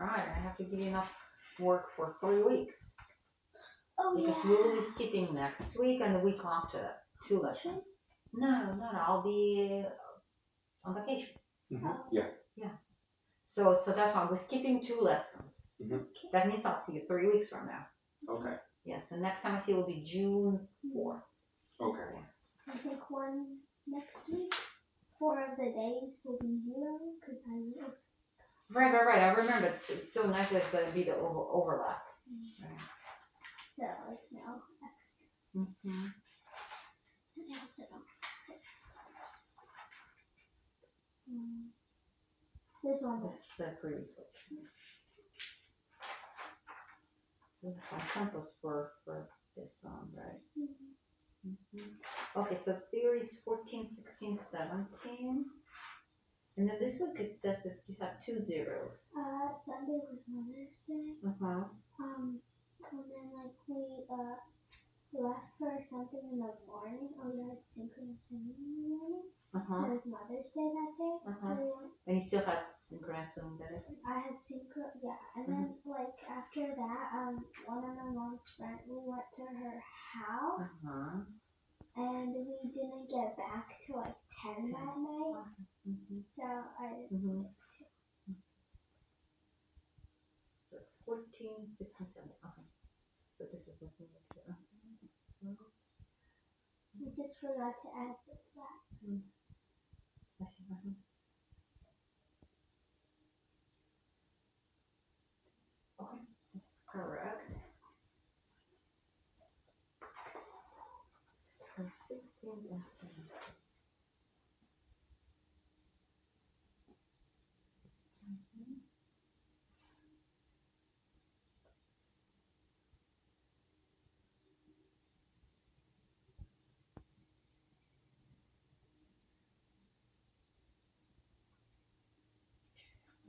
right. I have to give you enough work for 3 weeks. Oh, because we will be skipping next week and the week after that. 2 lessons. No. I'll be on vacation. Yeah. So that's why we're skipping 2 lessons. Okay. That means I'll see you 3 weeks from now. Okay. Yeah, so next time I see you will be June 4th. Okay. I think one next week. 4 of the days will be 0 because I was. Right. I remember. It's so nice that it's going to be the overlap. Right. So, like, no extras. Mm-hmm. This one. This is the previous one. So the content was for this one, right? Okay, so theories 14, 16, 17. And then this week it says that you have 2 zeros. Sunday was Mother's Day. And then like we left for something in the morning. We had synchronous in the morning. It was Mother's Day that day. So we went. And you still had synchronous swimming that day? I had yeah. And then like after that, one of my mom's friends, we went to her house. And we didn't get back till like 10 that night. So I. So 14, 16, 17. Okay. So this is what we need to. We just forgot to add the flats. I see. Okay, this is correct. And 16 and 17.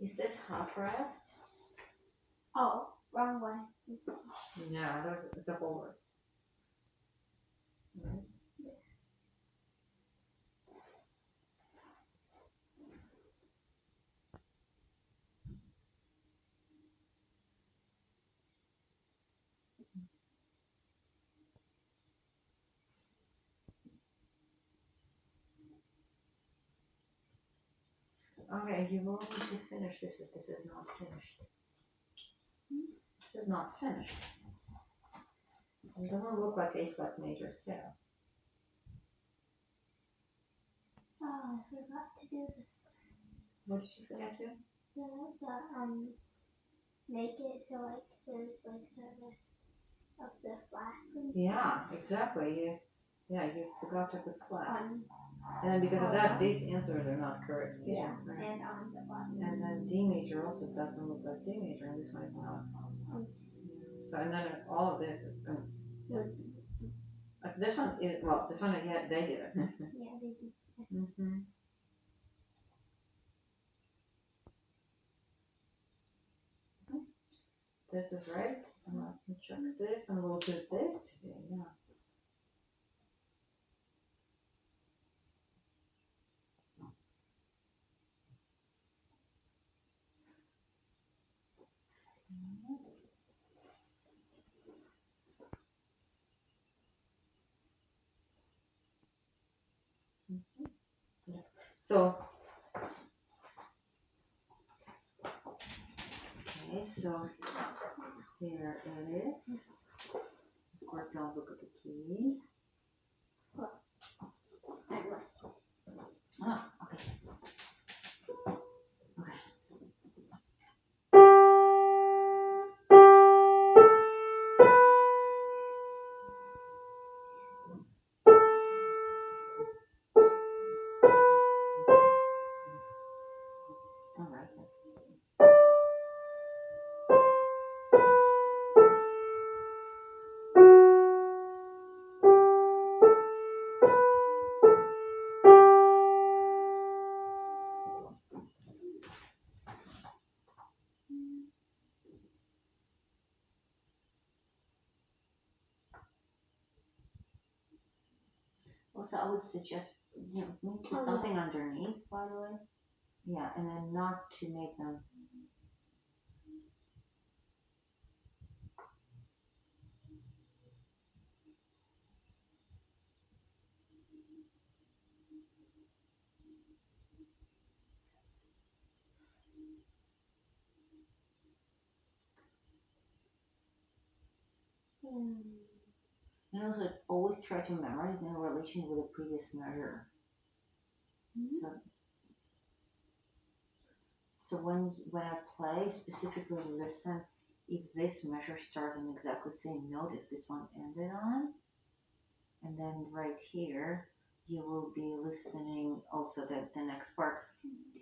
Is this half rest? Oh, wrong one. No, it's a whole word. Right? Okay, you will need to finish this if this is not finished. This is not finished. It doesn't look like a flat major scale. Oh, I forgot to do this. What did you forget to? Make it so like there's like the rest of the flats and stuff. Yeah, exactly. You forgot to put flats. And then because of that, these answers are not correct. Yeah, right? and on the bottom. And then D major also doesn't look like D major, and this one is not. So, and then all of this is. This one is, well, this one, yeah, they did it. Yeah, they did. This is right. And let me check this, and we'll do this today, yeah. So, okay, so here it is. Of course, don't look at the key. Ah, okay. Okay. All right. Also, I would suggest, put something underneath, by the way. Yeah, and then not to make them And also always try to memorize in relation with the previous measure. So when I play, specifically listen if this measure starts on exactly the same note as this one ended on. And then right here, you will be listening also the next part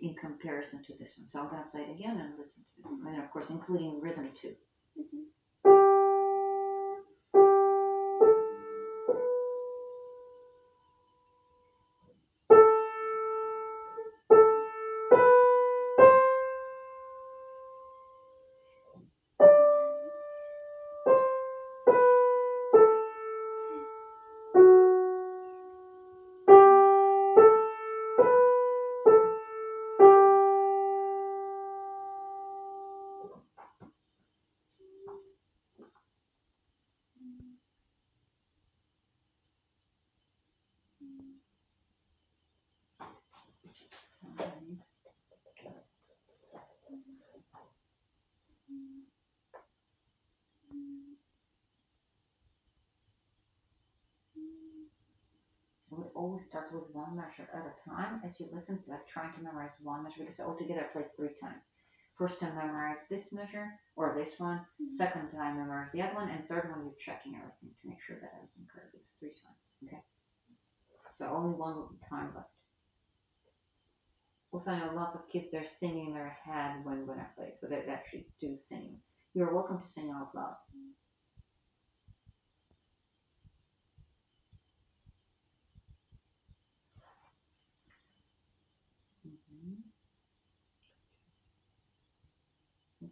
in comparison to this one. So I'm going to play it again and listen to it. And of course, including rhythm too. I would always start with one measure at a time as you listen, like trying to memorize one measure, because altogether I played 3 times. First time memorize this measure or this one, second time memorize the other one, and third one you're checking everything to make sure that everything correct. It's 3 times. Okay. So only one time left. Also, I know lots of kids they're singing in their head when I play, so they actually do sing. You're welcome to sing out loud.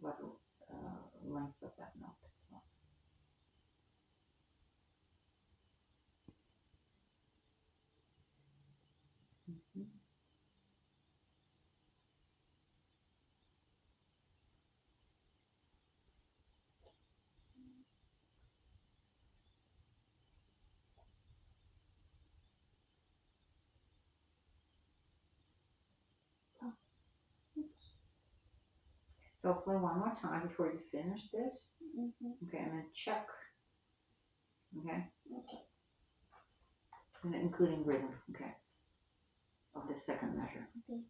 What length of that note? So play one more time before you finish this. Okay, and then check. Okay. And then including rhythm. Okay. Of the second measure. Okay.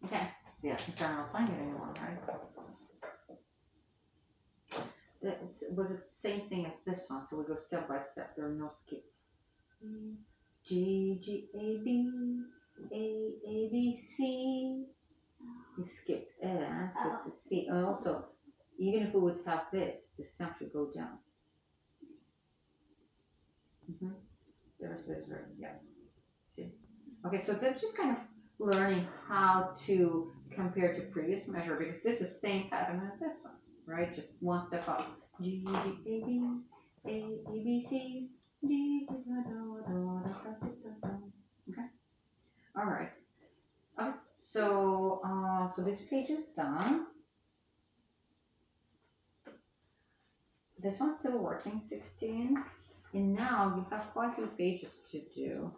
Okay. Yeah, since I'm not playing it anymore, right? Was it the same thing as this one? So we go step by step. There are no skip. G G A B A B C. You skipped and so it's a C. And also, even if we would have this, the stem should go down. There's this right. Yeah. See. Okay, so they're just kind of learning how to compare to previous measure because this is same pattern as this one, right? Just one step up. G G A B A B C D da da da da da da. Okay. All right. Okay. So so this page is done. This one's still working, 16. And now you have quite a few pages to do.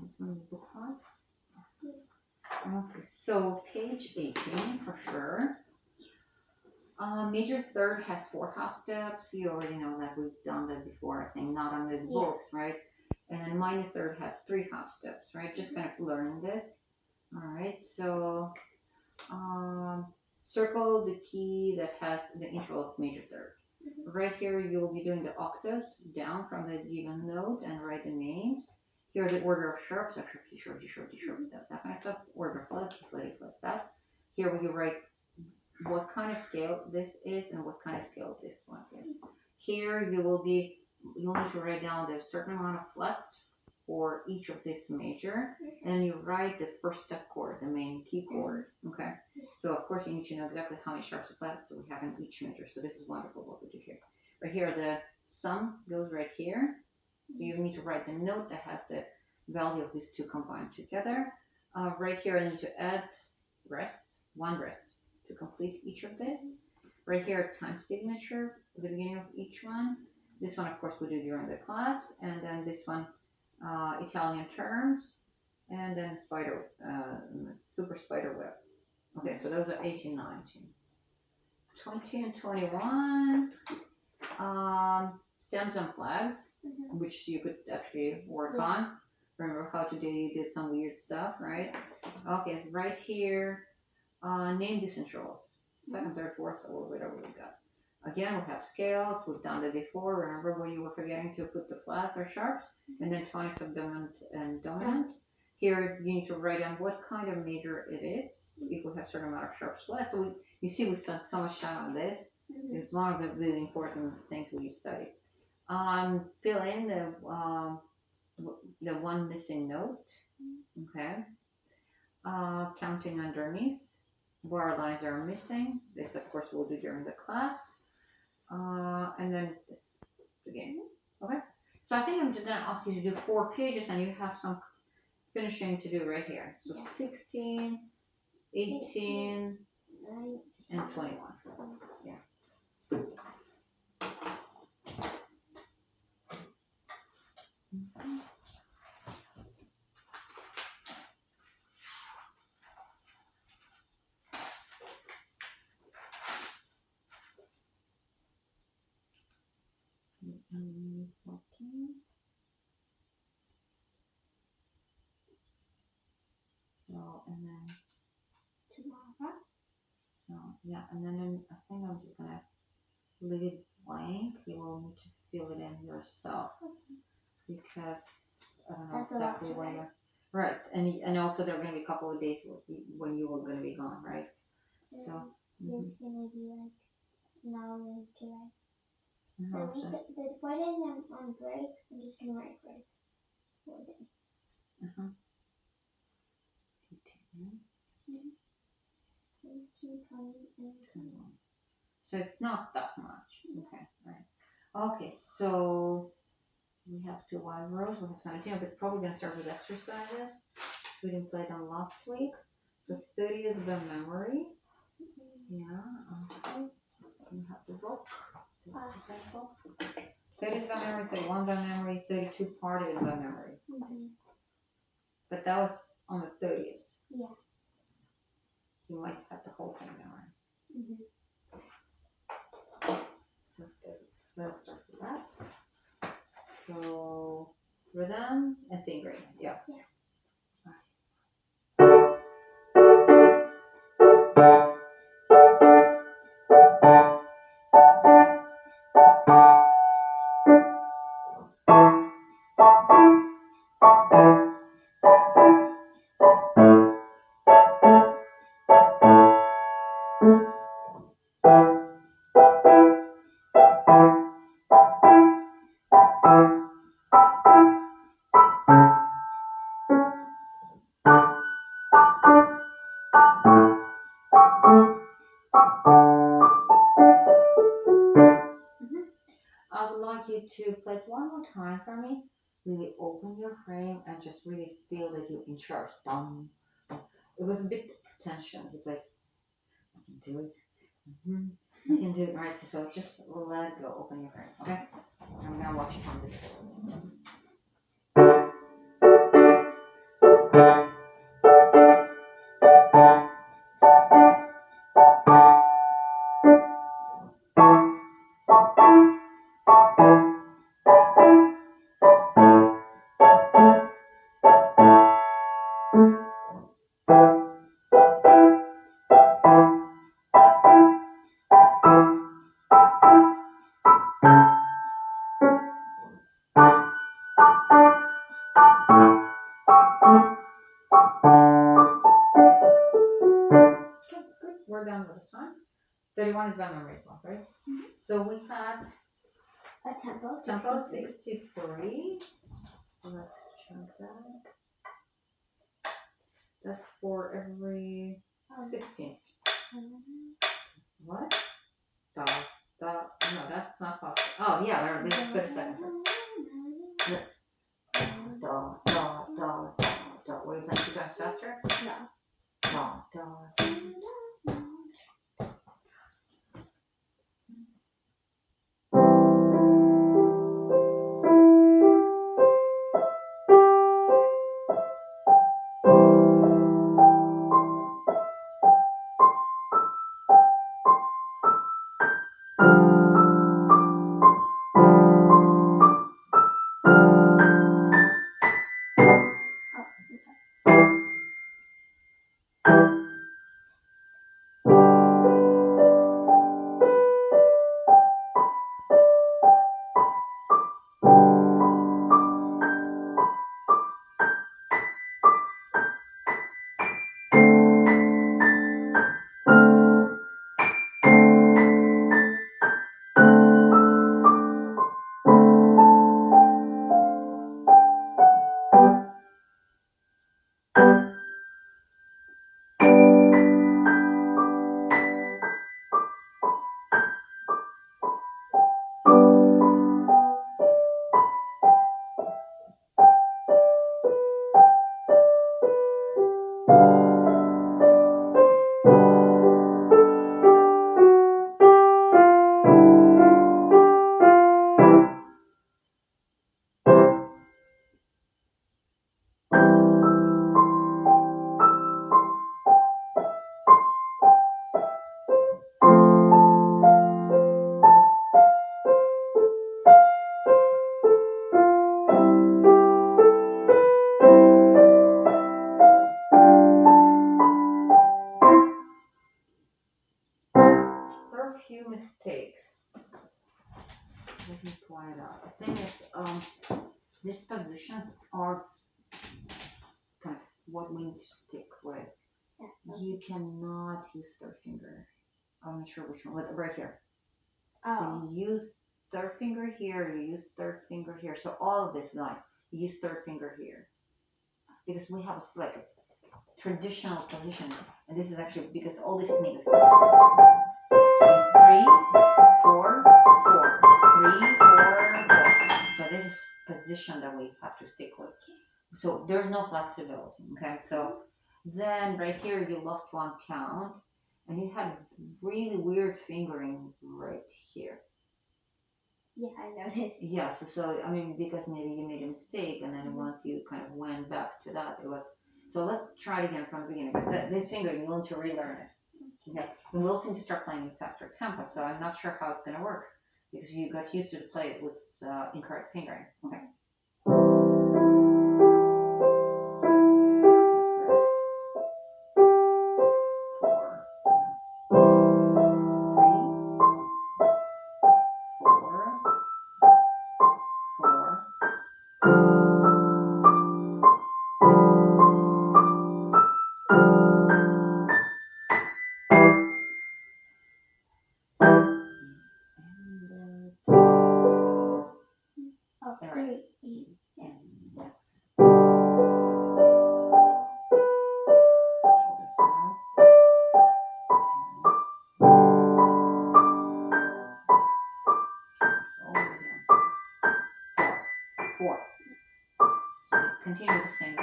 This one is book 5. Okay, so page 18 for sure. Major third has 4 half steps. You already know that we've done that before, I think, not on the books, right? And then minor third has 3 half steps, right? Just kind of learning this. All right, so circle the key that has the interval of major third. Right here, you will be doing the octaves down from the given note and write the names. Here, the order of sharps, so sharp, C sharp, G sharp, D sharp, that kind of stuff. Order of flats, flat, that. Here, you write what kind of scale this is and what kind of scale this one is. Here you'll need to write down the certain amount of flats for each of this major, and you write the first step chord, the main key chord. Okay. So of course you need to know exactly how many sharps of flats so we have in each major. So this is wonderful what we do here. Right here the sum goes right here. So you need to write the note that has the value of these two combined together. Right here I need to add one rest to complete each of this. Right here, time signature at the beginning of each one. This one, of course, we do during the class, and then this one, Italian terms, and then super spider web. Okay, so those are 18, 19. 20 and 21, stems and flags, which you could actually work on. Remember how today you did some weird stuff, right? Okay, right here, name these intervals. Second, third, fourth, or whatever we got. Again, we have scales. We've done that before. Remember when you were forgetting to put the flats or sharps, and then tonics of dominant and dominant. Here, you need to write down what kind of major it is. If we have a certain amount of sharps flats, so you see, we spent so much time on this. It's one of the really important things we study. Fill in the one missing note. Okay. Counting underneath. Bar lines are missing. This, of course, we'll do during the class. And then this again. Okay. So I think I'm just gonna ask you to do 4 pages, and you have some finishing to do right here. So 16, 18, and 21. Yeah. Okay. So, and then tomorrow. So yeah, and then I think I'm just gonna leave it blank. You will need to fill it in yourself because I don't know That's exactly when you're right, and also there are gonna be a couple of days when you are gonna be gone, right? So it's gonna be like now and today. so, The 4 days I'm on break, I'm just gonna write break. 4 days. 18, 20, and 21. So it's not that much. Okay, right. Okay, so we have 2 wide rows. We have 17. We're probably gonna start with exercises. We didn't play them last week. So 30 is the memory. Yeah. Okay. You have the book. 30 is by memory. 31 by memory. 32 part is by memory. But that was on the 30th. Yeah. So you might have the whole thing memory. So let's start with that. So rhythm and fingering. Yeah. I would like you to play it one more time for me. Really open your frame and just really feel that you're in charge. It was a bit tension. You play, I can do it. I can do it. Right, so just let it go. Open your frame, okay? I'm gonna watch it from the distance. by memory as well, right? So we had a tempo 63. Let's check that. That's for every 16th. What? No, that's not possible. Oh, yeah, there are these 30 seconds. Were you playing 2 times faster? No. There are a few mistakes. Let me point it out. The thing is, these positions are kind of what we need to stick with. You cannot use third finger. I'm not sure which one. Right here. So you use third finger here, you use third finger here. So all of this line, you use third finger here. Because we have like a traditional position, and this is actually because all the techniques. 3, 4, 4, 3, 4, 4. So this is position that we have to stick with. So there's no flexibility. Okay, so then right here you lost 1 count, and you had really weird fingering right here. Yeah, I noticed. Yeah, so I mean, because maybe you made a mistake, and then once you kind of went back to that, it was. So let's try it again from the beginning. This fingering, you want to relearn it. Okay, and we also need to start playing in faster tempo. So I'm not sure how it's gonna work because you got used to play it with incorrect fingering. Okay. Continue the same.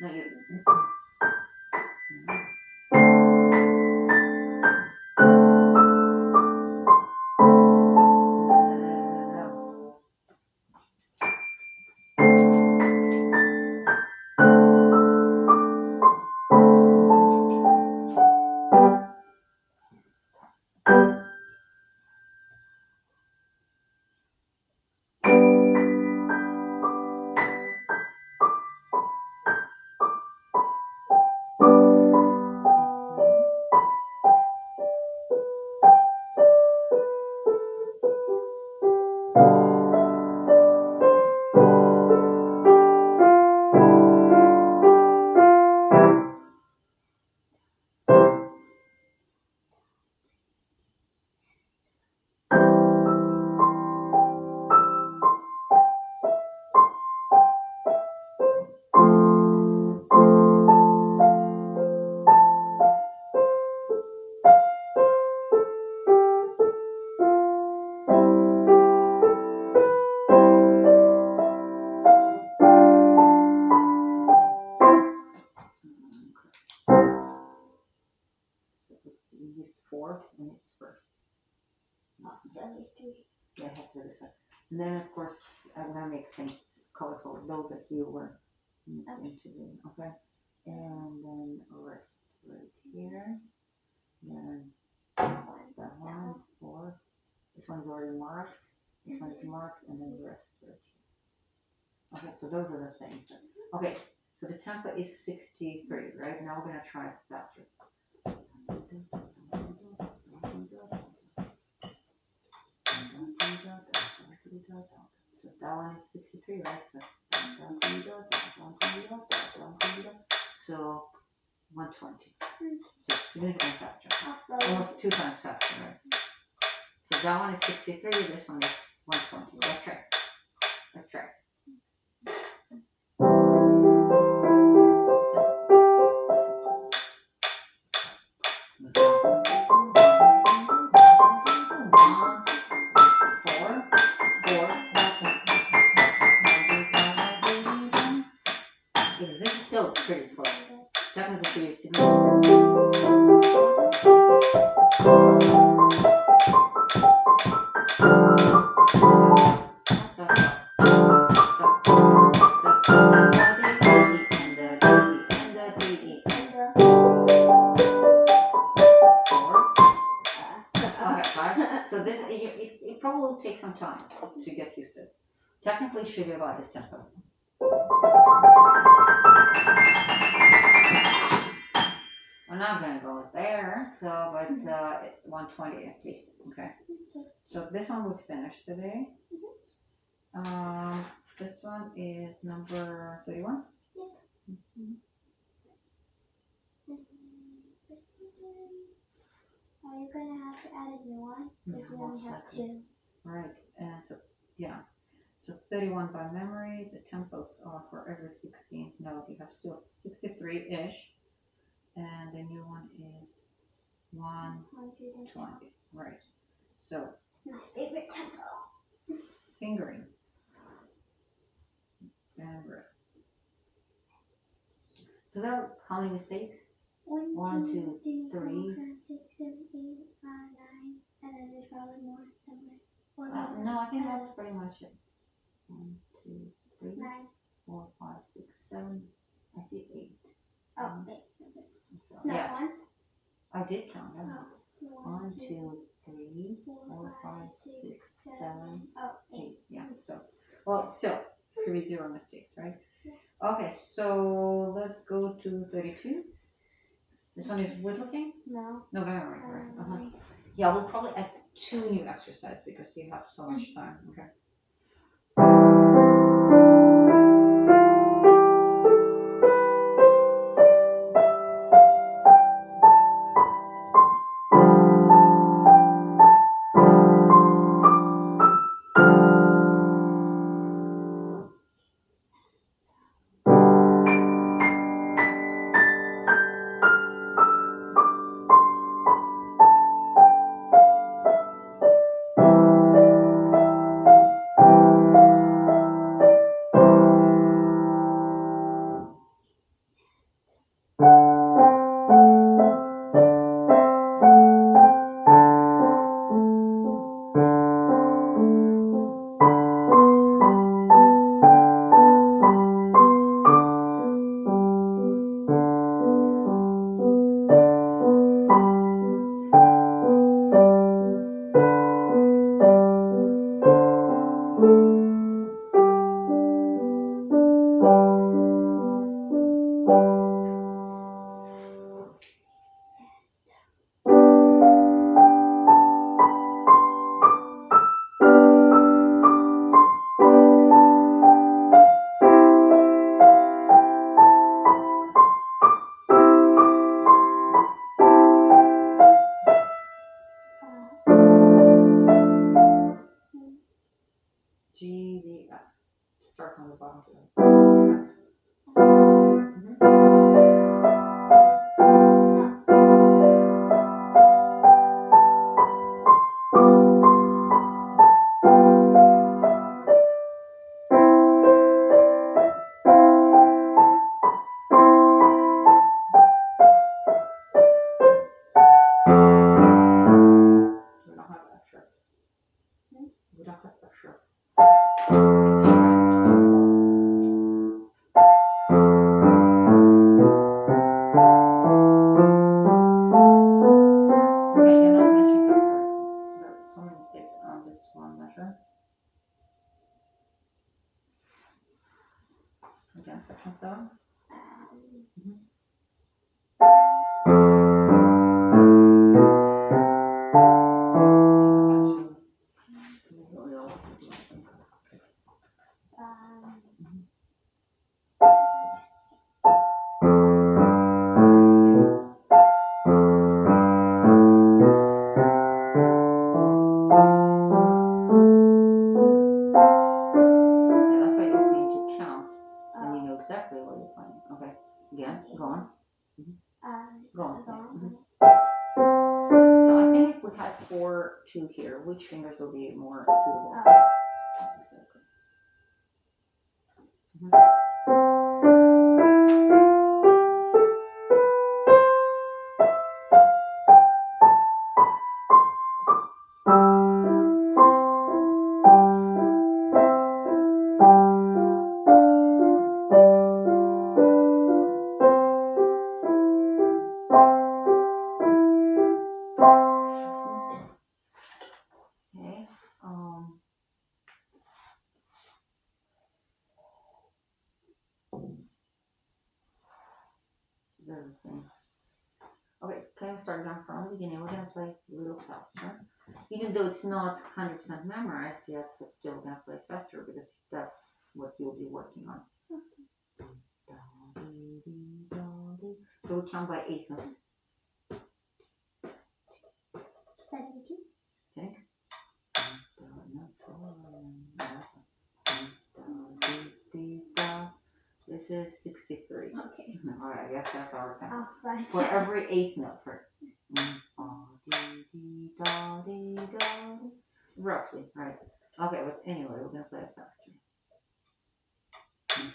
No, you. And then of course I'm gonna make things colorful, those that you were into doing, okay? And then wrist right here. Then that one, 4. This one's already marked. This one's marked, and then wrist right here. Okay, so those are the things. Okay, so the tempo is 63, right? Now we're gonna try faster. So that one is 63, right? So 120. So significantly faster. Almost 2 times faster, right? So that one is 63, this one is 120. Let's try. Let's try. Because this is still pretty slow. Technically, so this it probably will take some time to get used to it. Technically, it should be about this tempo. We're not gonna go there, so but 120 at least. Okay. So this one we finished today. This one is number 31. Are you gonna have to add a new one? Because we only have 2. Right, and so yeah. So 31 by memory. The tempos are for every 16th note. You have still 63-ish, and the new one is 120. Right. So my favorite tempo. fingering and wrist. So there are how many mistakes? 1, 2, 3, 4, 5, 6, 7, 8, 9, and then there's probably more somewhere. No, I think that's pretty much it. 1, 2, 3, 9. 4, 5, 6, 7. I see 8. Oh, 8. So, No, yeah. 1. I did count them. Oh, 1, 2, 3, 4, 5, 6, 7, 8. Yeah. So, well, still, should be 0 mistakes, right? Yeah. Okay, so let's go to 32. This one is wood looking? No. November, right? Yeah, we'll probably add 2 new exercises because you have so much time. Okay. again, section 7. Exactly what you're playing. Okay. Again, go on. Go on. So I think if we had 4, 2 here, which fingers will be more suitable? Okay. Other things. Okay, can we start down from the beginning? We're gonna play a little faster. Even though it's not 100% memorized yet, but still we're gonna play faster because that's what you'll be working on. So we count by 8 notes. 72. Okay. This is 63. Okay. Alright, I guess that's our time. Fine. For every 8th note. Roughly, right. Okay, but anyway, we're gonna play it faster.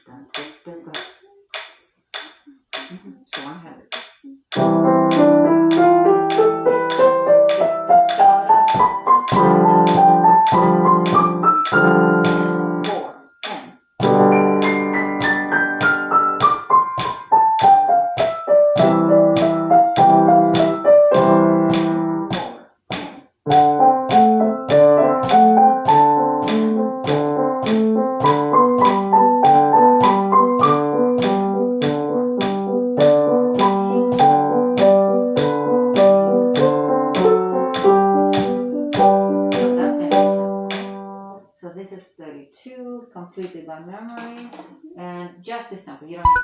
Go ahead. So 100. So this is 32, completely by memory, and just this tempo. You don't need to play.